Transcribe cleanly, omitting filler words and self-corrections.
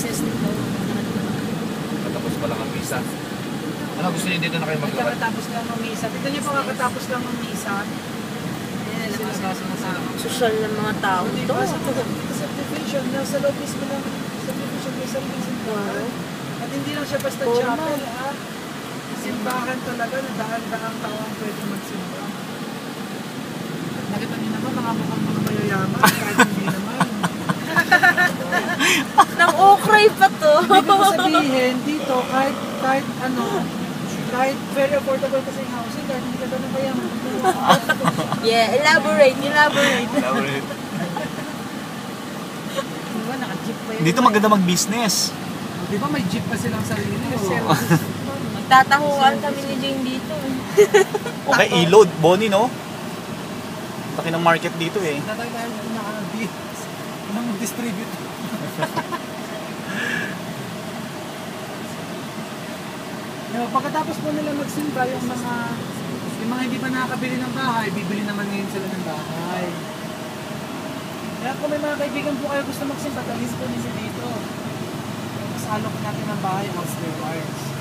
business nito. Katapos pa lang ang misa. Ano gusto niyo dito na kayo maglakad? Kakatapos lang ng misa. Tignan niyo po kakatapos lang ng misa. Ayan, Sila sasama. social ng mga tao to. Diba sa subdivision, nasa loob mismo ng subdivision, may sariling simbahan. At hindi lang siya basta chapel, ha? Simbahan talaga na daan-daang tao ang pwede magsimba. At nakita niyo naman, mga mukhang mga mayayaman, kahit hindi naman. Nang okray pa to. Ibig ko sabihin, dito, kahit ano, kahit very affordable kasi yung housing, kahit hindi ka ganun mayaman. Yeah, elaborate. Diba, naka-jeep pa yun. Dito maganda mag-business. Diba may jeep pa silang sarili? Magtatahuan kami ni Jane dito. Okay, i-load. Bonnie, no? Laki ng market dito eh. Tatay tayo nang distribute. Pagkatapos po nila magsimba, yung mga hindi pa nakakabili ng bahay, bibili naman ngayon sila ng bahay. Kaya kung may mga kaibigan po kayo gusto magsimba, dalhin po ninyo dito. Mas alok natin ng bahay, house their wires.